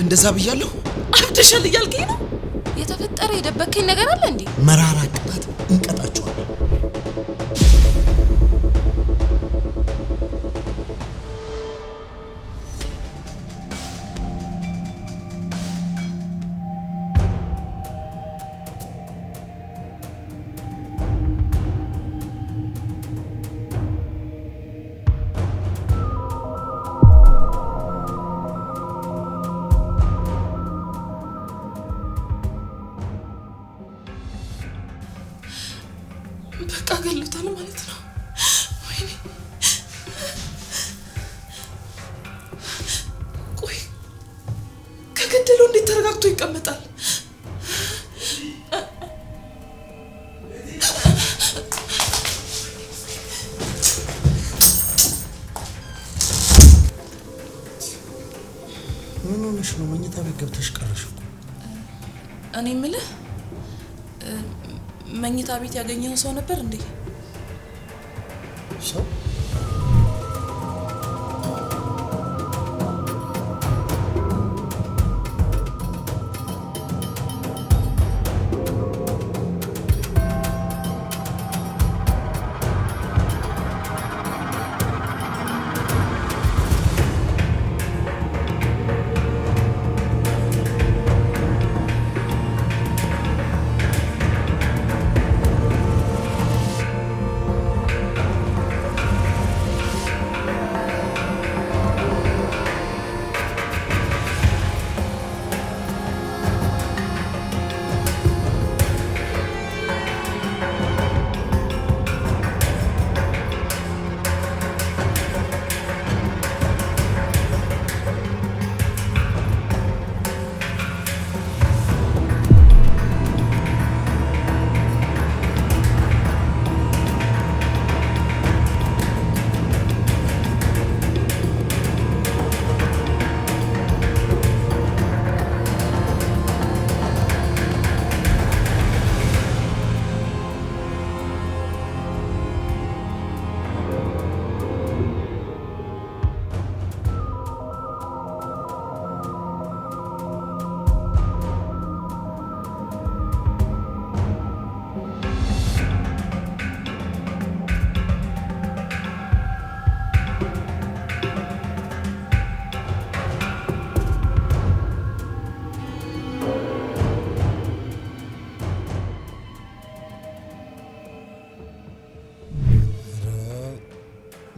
እንደዛ ብያለሁ? አብደሻል እያልከኝ ነው? የተፈጠረ የደበከኝ ነገር አለ እንዴ? መራራ ቅጣት እንቀጣቸዋለን። በቃ ገሉታል ማለት ነው። ወይኔ ቆይ ከገደለው እንዴት ተረጋግቶ ይቀመጣል? ምን ሆነሽ ነው? መኝታ ቤት ገብተሽ ቀረሽ እኮ። እኔ የምልህ መኝታ ቤት ያገኘው ሰው ነበር እንዴ? ሰው?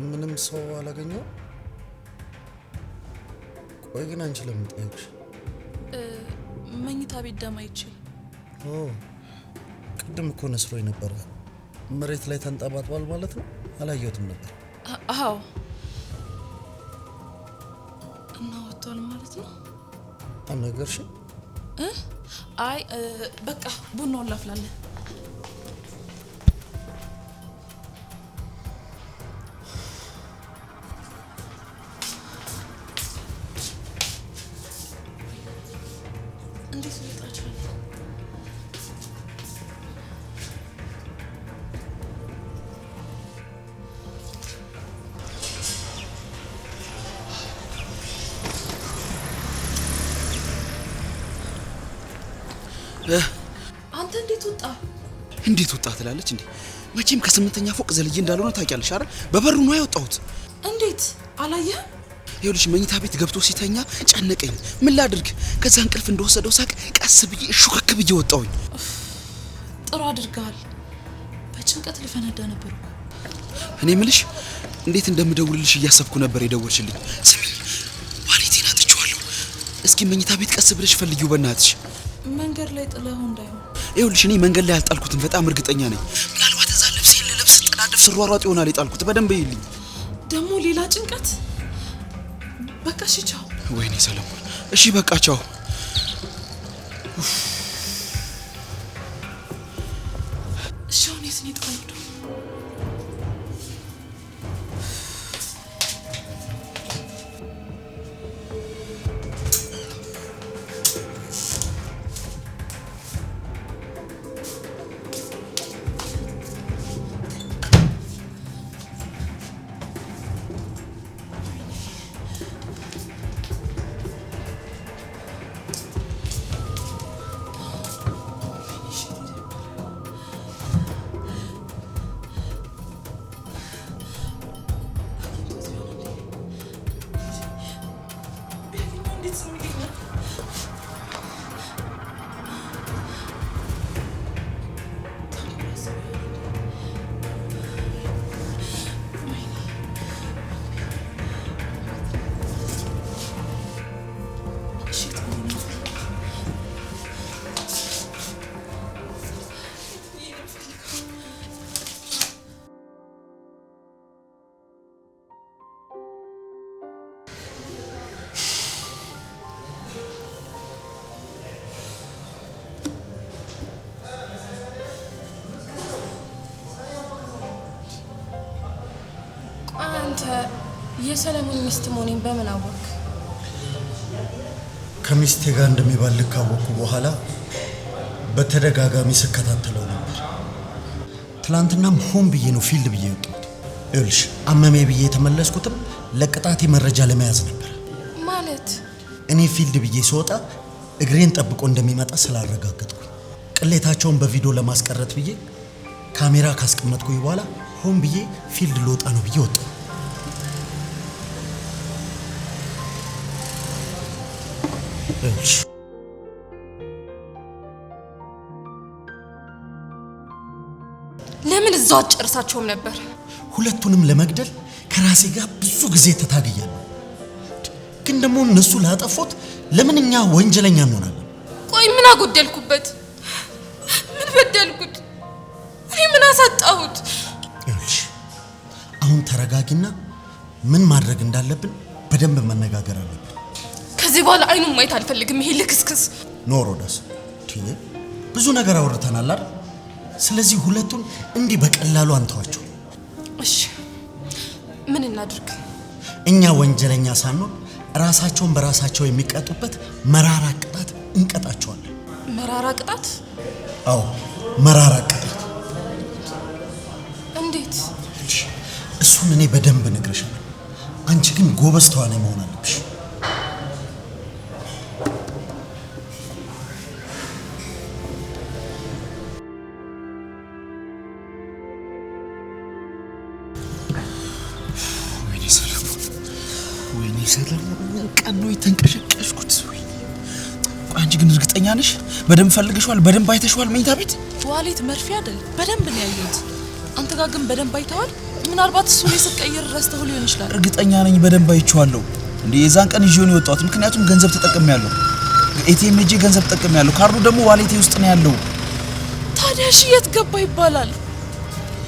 ምንም ሰው አላገኘው። ቆይ ግን አንቺ ለምን ጠየቅሽ? መኝታ ቤት ደም አይቼ። ቅድም እኮ ነስሮኝ ነበር። መሬት ላይ ተንጠባጥቧል ማለት ነው። አላየሁትም ነበር። አዎ እና ወጥቷል ማለት ነው። አልነገርሽም? አይ በቃ ቡናውን ላፍላለን። እንዴት ልጣቻለሁ? አንተ እንዴት ወጣ? እንዴት ወጣ ትላለች እንዴ? መቼም ከ8ኛ ፎቅ ዘልዬ እንዳልሆነ ታውቂያለሽ አይደል? በበሩ ነው ያወጣሁት። እንዴት አላየህ? ይኸውልሽ መኝታ ቤት ገብቶ ሲተኛ ጨነቀኝ። ምን ላድርግ? ከዛ እንቅልፍ እንደወሰደው ሳቅ ቀስ ብዬ ሹክክ ብዬ ወጣሁኝ። ጥሩ አድርገሃል። በጭንቀት ልፈነዳ ነበር እኮ። እኔ ምልሽ እንዴት እንደምደውልልሽ እያሰብኩ ነበር የደወልሽልኝ። ስሚኝ፣ ዋሌቴን አጥቼዋለሁ። እስኪ መኝታ ቤት ቀስ ብለሽ ፈልጊው በእናትሽ። መንገድ ላይ ጥለኸው እንዳይሆን። ይኸውልሽ እኔ መንገድ ላይ አልጣልኩትም፣ በጣም እርግጠኛ ነኝ። ምናልባት እዛ ልብሴን ልለብስ ስጠናደፍ ስሯሯጥ ይሆናል የጣልኩት። በደንብ ይልኝ። ደግሞ ሌላ ጭንቀት። በቃ እሺ ቻው። ወይኔ ሰለሞን፣ እሺ በቃ ቻው። እሺ አሁን የት ነው የጠፋው? እንዴት ዝም ይለኛል? የሰለሞን ሚስት መሆኔን በምን አወቅ? ከሚስቴ ጋር እንደሚባልክ ካወቅኩ በኋላ በተደጋጋሚ ስከታተለው ነበር። ትላንትናም ሆን ብዬ ነው ፊልድ ብዬ ወጣሁት። እልሽ አመሜ ብዬ የተመለስኩትም ለቅጣቴ መረጃ ለመያዝ ነበር። ማለት እኔ ፊልድ ብዬ ስወጣ እግሬን ጠብቆ እንደሚመጣ ስላረጋገጥኩ ቅሌታቸውን በቪዲዮ ለማስቀረት ብዬ ካሜራ ካስቀመጥኩኝ በኋላ ሆን ብዬ ፊልድ ልወጣ ነው ብዬ ወጣሁ። ለምን እዛው አጨርሳቸውም ነበር? ሁለቱንም ለመግደል ከራሴ ጋር ብዙ ጊዜ ተታግያለሁ። ግን ደግሞ እነሱ ላጠፉት ለምን እኛ ወንጀለኛ እንሆናለን? ቆይ ምን አጎደልኩበት? ምን በደልኩት? እኔ ምን አሳጣሁት? አሁን ተረጋጊና ምን ማድረግ እንዳለብን በደንብ መነጋገር አለብን። ከዚህ በኋላ አይኑን ማየት አልፈልግም። ይሄ ልክስክስ ኖሮዳስ ብዙ ነገር አውርተናል አይደል? ስለዚህ ሁለቱን እንዲህ በቀላሉ አንተዋቸው። እሺ ምን እናድርግ? እኛ ወንጀለኛ ሳንሆን ራሳቸውን በራሳቸው የሚቀጡበት መራራ ቅጣት እንቀጣቸዋለን። መራራ ቅጣት? አዎ መራራ ቅጣት። እንዴት? እሱን እኔ በደንብ እነግርሻለሁ። አንቺ ግን ጎበዝ ተዋናይ መሆን አለብሽ። ሰለሞን ቀኑ የተንቀሸቀሽኩት ወይ? አንቺ ግን እርግጠኛ ነሽ? በደንብ ፈልገሽዋል? በደንብ አይተሽዋል? መኝታ ቤት ዋሌት መርፌ አይደል? በደንብ ነው ያየሁት። አንተ ጋር ግን በደንብ አይተዋል? ምናልባት እሱ ላይ ስትቀይር ረስተው ሊሆን ይችላል። እርግጠኛ ነኝ በደንብ አይቼዋለሁ። እንዴ የዛን ቀን ይዤው ነው የወጣሁት። ምክንያቱም ገንዘብ ተጠቅሜያለሁ። ኤቲኤም ሄጄ ገንዘብ ተጠቅሜያለሁ። ካርዱ ደግሞ ዋሌቴ ውስጥ ነው ያለው። ታዲያ እሺ የት ገባ ይባላል?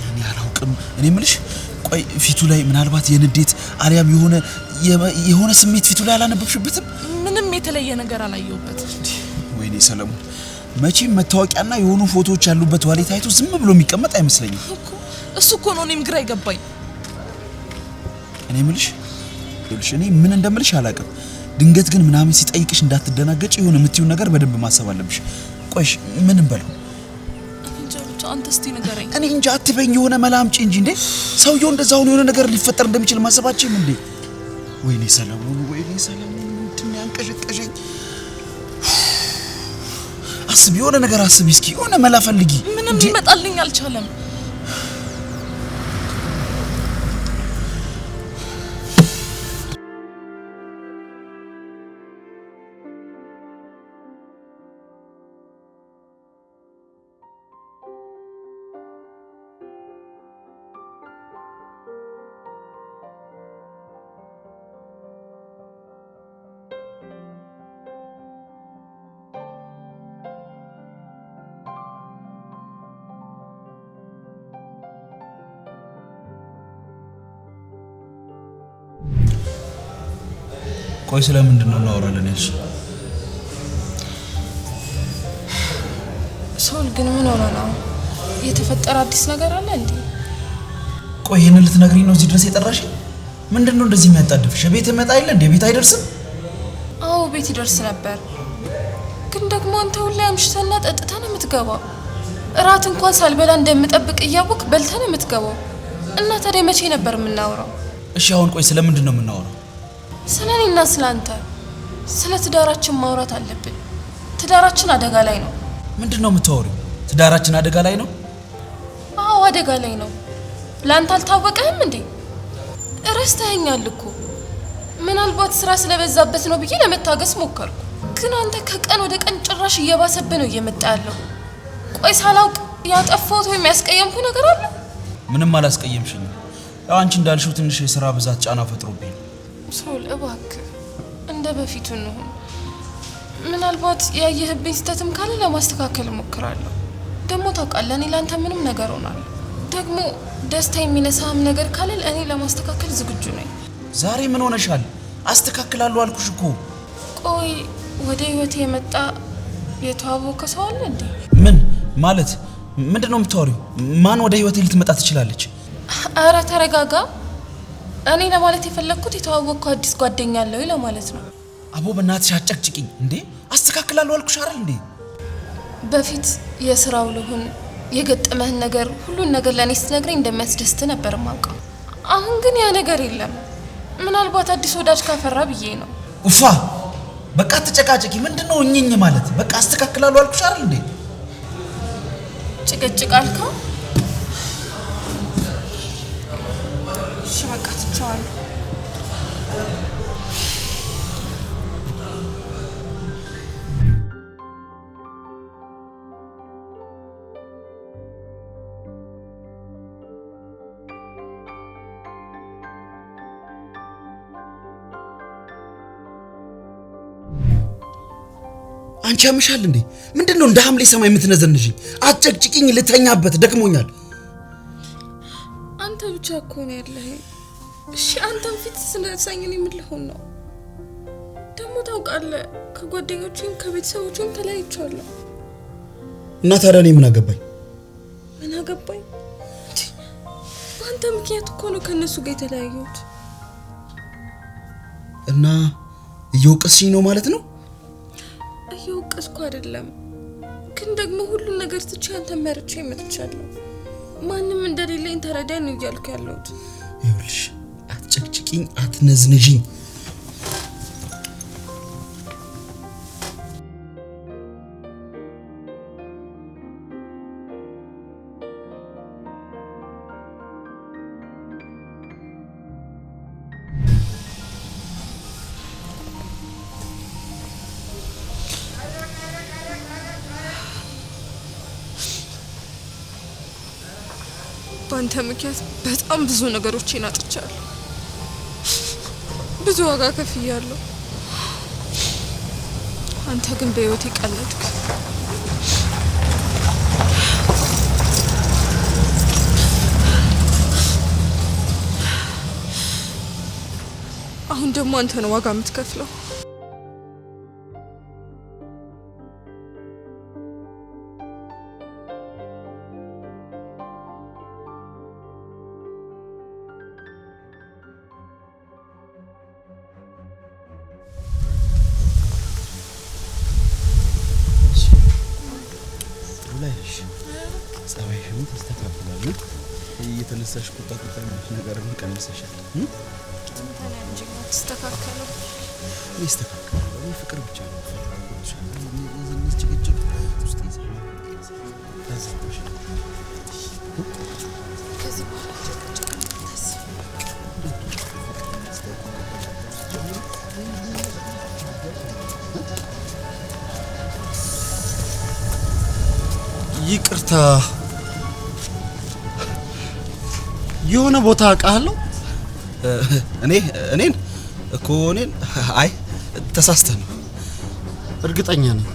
እኔ አላውቅም። እኔ የምልሽ ቆይ ፊቱ ላይ ምናልባት የንዴት አሊያም የሆነ ስሜት ፊቱ ላይ አላነበብሽበትም? ምንም የተለየ ነገር አላየሁበትም። ወይኔ ሰለሞን መቼም መታወቂያና የሆኑ ፎቶዎች ያሉበት ዋሌት አይቶ ዝም ብሎ የሚቀመጥ አይመስለኝም እሱ እኮ ነው እኔም ግራ ይገባኝ። እኔ የምልሽ እኔ ምን እንደምልሽ አላውቅም። ድንገት ግን ምናምን ሲጠይቅሽ እንዳትደናገጭ የሆነ የምትይው ነገር በደንብ ማሰብ አለብሽ። ቆይሽ ምን እንበለው? አንተ እስቲ ንገረኝ። እኔ እንጃ አትበኝ። የሆነ መላምጪ እንጂ እንዴ ሰውየው እንደዛው የሆነ ነገር ሊፈጠር እንደሚችል ማሰባችም እንዴ? ወይኔ ሰለሞን እንትን ያንቀሸቀሸኝ። አስቢ፣ የሆነ ነገር አስቢ እስኪ፣ የሆነ መላ ፈልጊ። ምንም ይመጣልኝ አልቻለም። ቆይ ስለምንድን ነው እናወራለን ያልሽ? ሶል ግን ምን ሆነ ነው? የተፈጠረ አዲስ ነገር አለ እንዴ? ቆይ ይሄንን ልትነግሪኝ ነው እዚህ ድረስ የጠራሽ? ምንድነው እንደዚህ የሚያጣድፍሽ? ቤት መጣ አይደል እንዴ? ቤት አይደርስም? አዎ ቤት ይደርስ ነበር። ግን ደግሞ አንተ ሁሌ አምሽተና ጠጥተህ ነው የምትገባው። እራት እንኳን ሳልበላ እንደምጠብቅ እያወቅ በልተህ ነው የምትገባው። እና ታዲያ መቼ ነበር የምናወራው? እሺ አሁን ቆይ ስለምንድን ነው የምናወራው? ስለኔና ስላንተ ስለ ትዳራችን ማውራት አለብን። ትዳራችን አደጋ ላይ ነው። ምንድነው የምታወሪው? ትዳራችን አደጋ ላይ ነው? አዎ አደጋ ላይ ነው። ላንተ አልታወቀህም እንዴ? ረስተኸኛል እኮ። ምናልባት ስራ ስለበዛበት ነው ብዬ ለመታገስ ሞከርኩ። ግን አንተ ከቀን ወደ ቀን ጭራሽ እየባሰብህ ነው እየመጣ ያለው። ቆይ ሳላውቅ ያጠፋሁት ወይም ያስቀየምኩ ነገር አለ? ምንም አላስቀየምሽኝ። ያው አንቺ እንዳልሽው ትንሽ የሥራ ብዛት ጫና ፈጥሮብኝ። ሶል እባክህ እንደ በፊቱ ነው። ምናልባት ያየህብኝ ስህተትም ካለ ለማስተካከል እሞክራለሁ። ደግሞ ታውቃለህ እኔ ላንተ ምንም ነገር ሆናለሁ። ደግሞ ደስታ የሚነሳም ነገር ካለ እኔ ለማስተካከል ዝግጁ ነኝ። ዛሬ ምን ሆነሻል? አስተካክላለሁ አልኩሽ እኮ። ቆይ ወደ ህይወቴ የመጣ የተዋወቀ ሰው አለ እንዴ? ምን ማለት ምንድነው የምታወሪው? ማን ወደ ህይወቴ ልትመጣ ትችላለች? አረ ተረጋጋ። እኔ ለማለት የፈለኩት የተዋወቅኩ አዲስ ጓደኛ አለው ለማለት ነው። አቦ በእናትሽ አጨቅጭቂኝ እንዴ! አስተካክላለሁ አልኩሽ አይደል እንዴ? በፊት የስራው ልሁን የገጠመህን ነገር ሁሉን ነገር ለኔ ስትነግረኝ እንደሚያስደስት ነበር ማውቀው። አሁን ግን ያ ነገር የለም። ምናልባት አዲስ ወዳጅ ካፈራ ብዬ ነው። ኡፋ በቃ ተጨቃጨቂ። ምንድነው እኝኝ ማለት? በቃ አስተካክላለሁ አልኩሽ አይደል እንዴ? ጭቅጭቅ አልከው? እሺ በቃ ትቻለሁ። አንቺ ያምሻል እንዴ? ምንድነው እንደ ሐምሌ ሰማይ የምትነዘንጂኝ? አጨቅጭቂኝ፣ ልተኛበት ደክሞኛል። አንተ ብቻ እኮ ነው ያለህ። እሺ አንተም ፊት ስለሳኝን የምልሆን ነው። ደግሞ ታውቃለህ ከጓደኞቼም ከቤተሰቦቼም ተለያይቻለሁ። እና ታዲያ እኔ ምን አገባኝ? ምን አገባኝ? በአንተ ምክንያት እኮ ነው ከነሱ ጋር የተለያየሁት። እና እየወቀስሽኝ ነው ማለት ነው? እየወቀስኩ አይደለም፣ ግን ደግሞ ሁሉን ነገር ትቼ አንተ መርጬ መጥቻለሁ። ማንም እንደሌለኝ ተረዳኝ ነው እያልኩ ያለሁት። ይኸውልሽ አትጨቅጭቂኝ፣ አትነዝንጂኝ። በአንተ ምክንያት በጣም ብዙ ነገሮችን አጥቻለሁ። ብዙ ዋጋ ከፍያለሁ። አንተ ግን በህይወቴ ቀለድክ። አሁን ደግሞ አንተ ነው ዋጋ የምትከፍለው። ጸባይሽን ተስተካክላለህ። እየተነሳሽ ቁጣ ነገር ምን ቀንሰሻል? አንተ ነህ እንጂ ተስተካከለው። ይስተካከላል። ፍቅር ብቻ ነው። እዚህ ጭቅጭቅ ውስጥ ይዘህ ታዘብሽ። ከዚህ በኋላ ጭቅጭቅ ይቅርታ የሆነ ቦታ አውቃለሁ። እኔን አይ ተሳስተህ ነው። እርግጠኛ ነኝ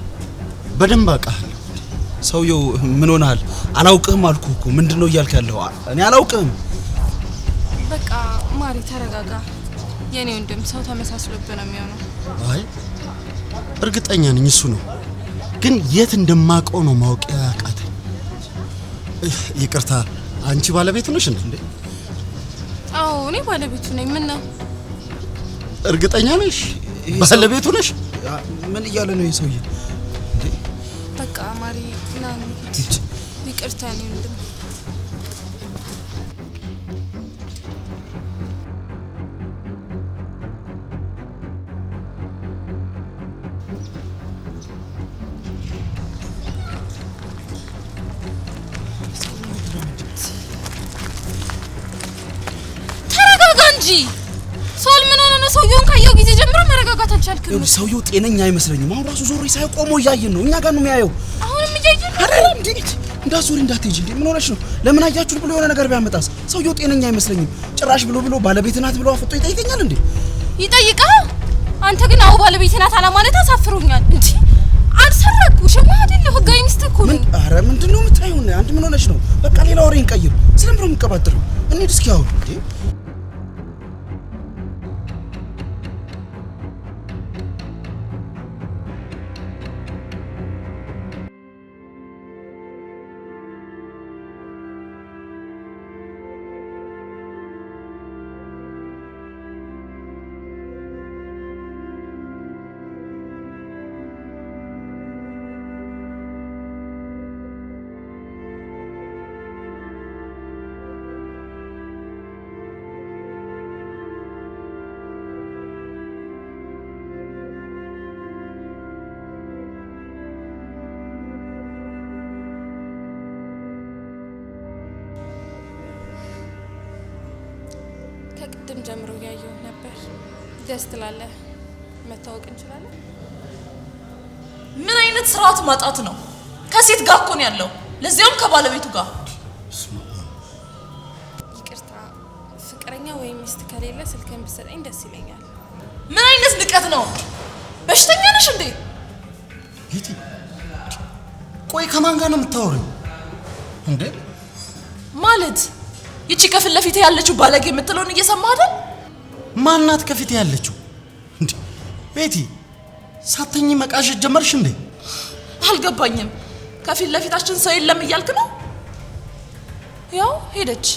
በደንብ አውቃለሁ። ሰውየው ምን ሆነሃል? አላውቅህም አልኩህ እኮ። ምንድነው እያልክ ያለው? እኔ አላውቅህም። በቃ ማሪ ተረጋጋ። የኔ ወንድም ሰው ተመሳስሎብህ ነው የሚሆነው። አይ እርግጠኛ ነኝ እሱ ነው፣ ግን የት እንደማውቀው ነው ማወቅ ያቃተኝ። ይቅርታ አንቺ ባለቤቱ ነሽ እንዴ? አዎ እኔ ባለቤቱ ነኝ። ምን ነው? እርግጠኛ ነሽ ባለቤቱ ነሽ? ምን እያለ ነው ይሄ ሰውዬ? በቃ ማሪ ና ይቅርታ ነው እንዴ? ተረጋጋ እንጂ ሶል ምን ሆነ ነው ሰውየውን ካየው ጊዜ ጀምሮ መረጋጋት አልቻልክም። ይኸውልሽ ሰውየው ጤነኛ አይመስለኝም። አሁን ራሱ ዞሬ ሳይ ቆሞ እያየን ነው። እኛ ጋር ነው የሚያየው። አሁንም እያየን ነው። አረ እንዴት እንዳዞሪ እንዳትሄጂ እንዴ! ምን ሆነሽ ነው? ለምን አያችሁ ብሎ የሆነ ነገር ቢያመጣስ? ሰውየው ጤነኛ አይመስለኝም። ጭራሽ ብሎ ባለቤት ናት ብሎ አፍጦ ይጠይቀኛል እንዴ? ይጠይቃል። አንተ ግን አው ባለቤት ናት አላ ማለት አሳፍሮኛል እንዴ! አልሰረኩሽም አይደል? ህጋዊ ሚስት እኮ ነኝ። አረ ምንድነው የምታየው? አንድ ምን ሆነሽ ነው? በቃ ሌላ ወሬ እንቀይር። ስለምን ነው የምትቀባጥረው? እንዴት እስኪ አሁን እንዴ ከቅድም ጀምሮ ያየው ነበር። ደስ ትላለህ። መታወቅ እንችላለን? ምን አይነት ስርዓት ማጣት ነው? ከሴት ጋር እኮ ነው ያለው፣ ለዚያውም ከባለቤቱ ጋር። ይቅርታ፣ ፍቅረኛ ወይም ሚስት ከሌለ ስልክህን ብትሰጠኝ ደስ ይለኛል። ምን አይነት ንቀት ነው? በሽተኛ ነሽ እንዴ? ቤቲ ቆይ ከማን ጋር ነው የምታወሪው እንዴ? ማለት ይቺ ከፊት ለፊት ያለችው ባለጌ የምትለውን እየሰማህ አይደል? ማናት ከፊት ያለችው እንዴ? ቤቲ ሳተኝ መቃዠት ጀመርሽ እንዴ? አልገባኝም። ከፊት ለፊታችን ሰው የለም እያልክ ነው? ያው ሄደች።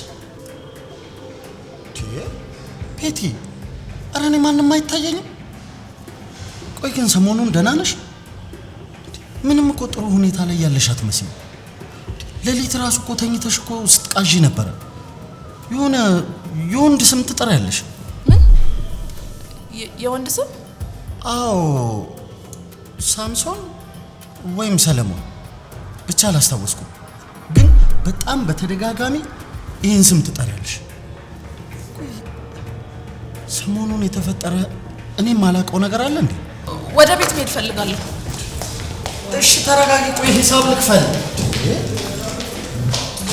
ቤቲ ኧረ እኔ ማንም አይታየኝም። ቆይ ግን ሰሞኑን ደህና ነሽ? ምንም እኮ ጥሩ ሁኔታ ላይ ያለሽ አትመስይም። ሌሊት ራሱ እኮ ተኝተሽ እኮ ስትቃዢ ነበረ። የሆነ የወንድ ስም ትጠሪያለሽ። ምን የወንድ ስም? አዎ ሳምሶን ወይም ሰለሞን ብቻ አላስታወስኩም፣ ግን በጣም በተደጋጋሚ ይህን ስም ትጠሪያለሽ። ሰሞኑን የተፈጠረ እኔም ማላውቀው ነገር አለ እንዴ? ወደ ቤት መሄድ ፈልጋለሁ። እሺ ተረጋጊ። ቆይ ሂሳብ ልክፈል።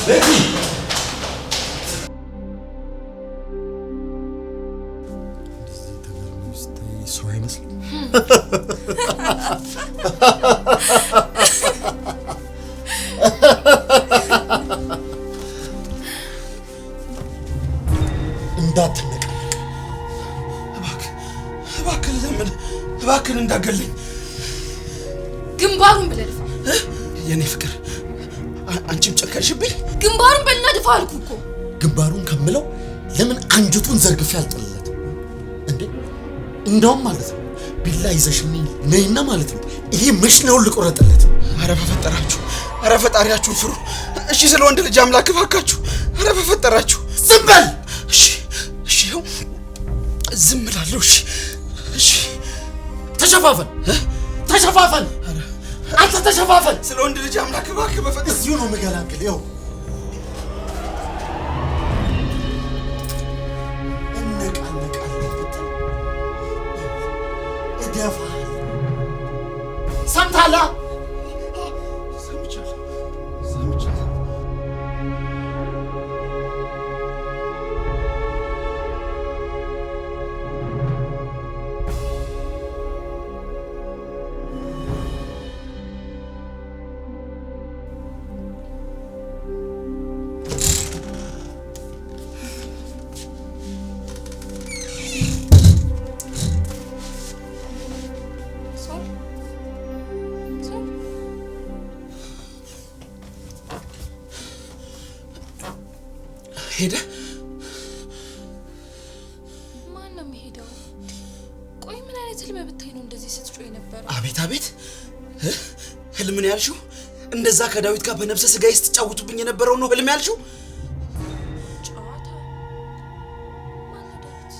ቤቲ ሰው አይመስልም። እንዳትነቃ እባክህ ለምን እባክህ እንዳገለኝ። ግንባሩን ብለህ ድፋ። የኔ ፍቅር አንቺም ጨከንሽብኝ። ግንባሩን በልና ድፋ አልኩ እኮ። ግንባሩን ከምለው ለምን አንጀቱን ዘርግፌ አልጥልለት እንዴ? እንደውም ማለት ነው ቢላ ይዘሽልኝ ነይና ማለት ነው ይሄ መሽናውን ልቆረጥለት። አረ በፈጠራችሁ፣ አረ ፈጣሪያችሁን ፍሩ። እሺ ስለ ወንድ ልጅ አምላክ እባካችሁ፣ አረ በፈጠራችሁ ዝም በል። እሺ እሺ ይኸው ዝም እላለሁ። እሺ እሺ ተሸፋፈን ተሸፋፈን፣ አንተ ተሸፋፈን። ስለ ወንድ ልጅ አምላክ እባክህ በፈጠራ እዚሁ ነው የምገላግል። ይኸው ሰምታላ ሰምቻለሁ። ሄደ። ማን ነው የሚሄደው? ቆይ ምን አይነት ህልም ብታይ ነው እንደዚህ ስትጮይ ነበር? አቤት አቤት፣ ህልም ነው ያልሽው? እንደዛ ከዳዊት ጋር በነፍሰ ስጋዬ ስትጫወቱብኝ የነበረው ነው ህልም ያልሽው? ጨዋታ? ማን ነው ዳዊት?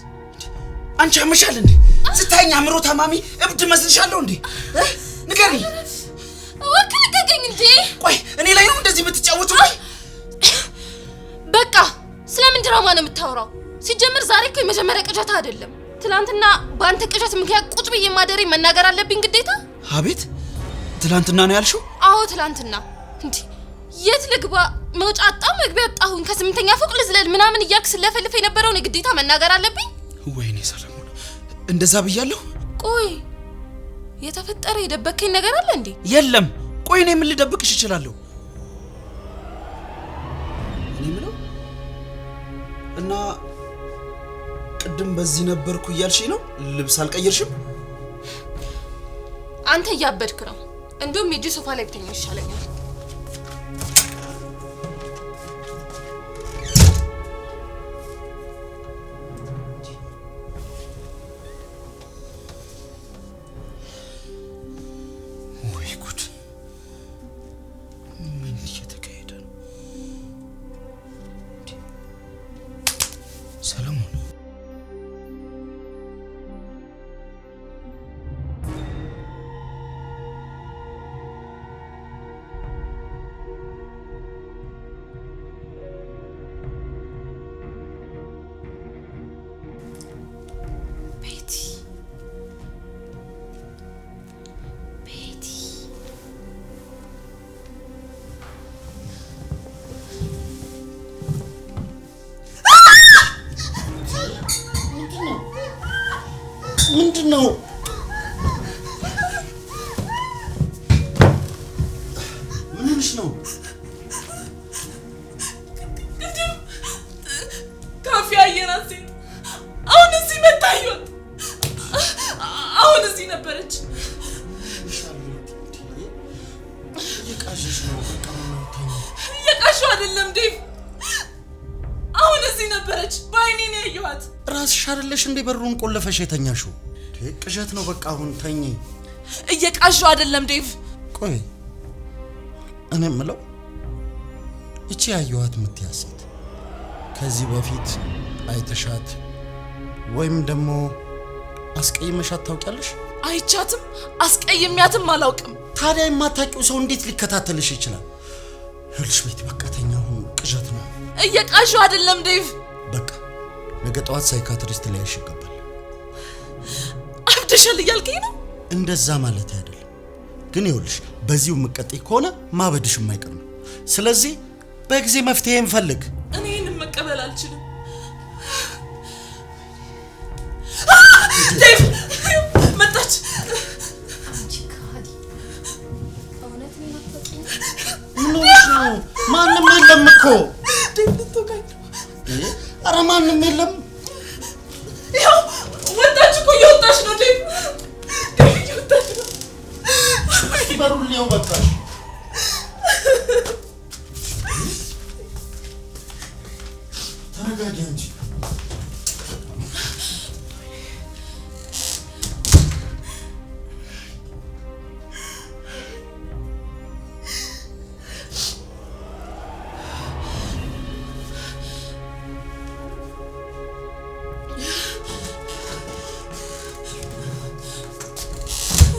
አንቺ አመሻል እንዴ? ስታይኝ አእምሮ ታማሚ እብድ መስልሻለሁ እንዴ? ንገሪኝ። እባክህ ልቀቀኝ እንዴ! ቆይ እኔ ላይ ነው እንደዚህ የምትጫወቱብኝ? በቃ ስለምን ድራማ ነው የምታወራው? ሲጀምር ዛሬ እኮ የመጀመሪያ ቅዠት አይደለም። ትላንትና በአንተ ቅዠት ምክንያት ቁጭ ብዬ ማደሬ መናገር አለብኝ ግዴታ? አቤት ትላንትና ነው ያልሽው? አዎ ትላንትና። እንዴ የት ልግባ መውጫ አጣሁ መግቢያ አጣሁኝ ከ8ኛ ፎቅ ልዝለል ምናምን እያልክ ስለፈልፍ የነበረውን ግዴታ መናገር አለብኝ? ወይኔ ሰለሞን እንደዛ ብያለሁ? ቆይ የተፈጠረ የደበከኝ ነገር አለ እንዴ? የለም። ቆይ እኔ ምን ልደብቅሽ እችላለሁ? እኔ ምለው እና ቅድም በዚህ ነበርኩ እያልሽኝ ነው? ልብስ አልቀየርሽም? አንተ እያበድክ ነው። እንደውም ሂጂ ሶፋ ላይ ብተኛ ይሻለኛል። ወይ ጉድ! ምን እየተካሄደ ነው? ሰለሞን ምንድነው? ምንሽ ነው? ካፌ አየናት ሴት አሁን እዚህ መታየት አሁን እዚህ ነበረች። የቃዥሽ ነው በቃ ነው። የቃዥው አይደለም ዴቭ አሁን እዚህ ነበረች ባይኔ ነው ያየኋት። ራስሽ አይደለሽ እንዴ በሩን ቆለፈሽ የተኛሽው? ቅዠት ነው በቃ አሁን ተኚ። እየቃዥው አይደለም ዴቭ። ቆይ እኔ የምለው እቺ ያየኋት የምትያት ሴት ከዚህ በፊት አይተሻት ወይም ደግሞ አስቀይመሻት ታውቂያለሽ? አይቻትም አስቀይሚያትም አላውቅም። ታዲያ የማታውቂው ሰው እንዴት ሊከታተልሽ ይችላል? ይኸውልሽ ቤቲ በቃ ተኛ አሁን ቅዠት ነው። እየቃዥው አይደለም ዴቭ። በቃ ነገ ጠዋት ሳይካትሪስት ሊያይሽ ይገባል። አብደሻል እያልከኝ ነው? እንደዛ ማለት አይደለም ግን ይኸውልሽ በዚሁ መቀጠይ ከሆነ ማበድሽ የማይቀር ነው። ስለዚህ በጊዜ መፍትሄ እንፈልግ። እኔ ይህንን መቀበል አልችልም ዴቭ። መጣች። ነው ማንም የለም እኮ ዴቭ ልትወጋኝ ነው። ኧረ ማንም የለም። ይኸው ወጣች እኮ እየወጣች ነው ዴቭ። ዴቭ እየወጣች ነው። በሩን ሊያው በቃሽ። ተረጋጊ እንጂ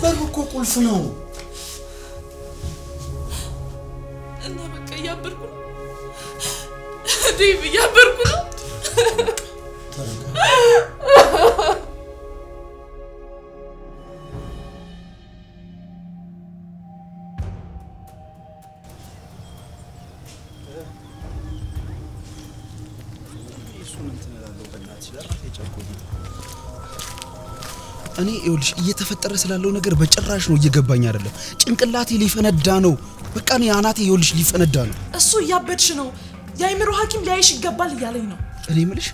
በሩ እኮ ቁልፍ ነው። እና በቃ እያበርኩ ነው ዴቭ፣ እያበርኩ ነው። እኔ ይኸውልሽ እየተፈጠረ ስላለው ነገር በጭራሽ ነው እየገባኝ አይደለም። ጭንቅላቴ ሊፈነዳ ነው። በቃ እኔ አናቴ ይኸውልሽ ሊፈነዳ ነው። እሱ እያበድሽ ነው። የአይምሮ ሐኪም ሊያይሽ ይገባል እያለኝ ነው። እኔ የምልሽ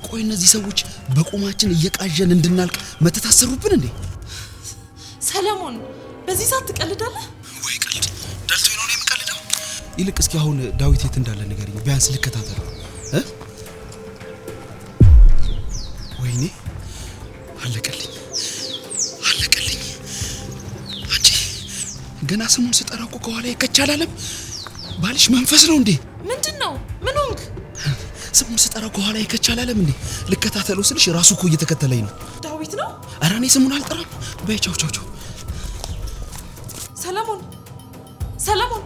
ቆይ እነዚህ ሰዎች በቁማችን እየቃዠን እንድናልቅ መተታሰሩብን እንዴ? ሰለሞን በዚህ ሰዓት ትቀልዳለህ ወይ? ቀልድ ደልቶኝ ነው የምቀልደው። ይልቅ እስኪ አሁን ዳዊት የት እንዳለ ንገሪኝ፣ ቢያንስ ልከታተለው። ወይኔ አለቀልኝ። አንቺ ገና ስሙን ስጠራው እኮ ከኋላ ይከቻላለም። ባልሽ መንፈስ ነው እንዴ? ምንድነው? ምን ሆንክ? ስሙን ስጠራው ከኋላ ይከቻላለም እንዴ? ልከታተለው ስልሽ ራሱ እኮ እየተከተለኝ ነው። ዳዊት ነው? ኧረ እኔ ስሙን አልጠራም። በይ ቻው ቻው ቻው። ሰለሞን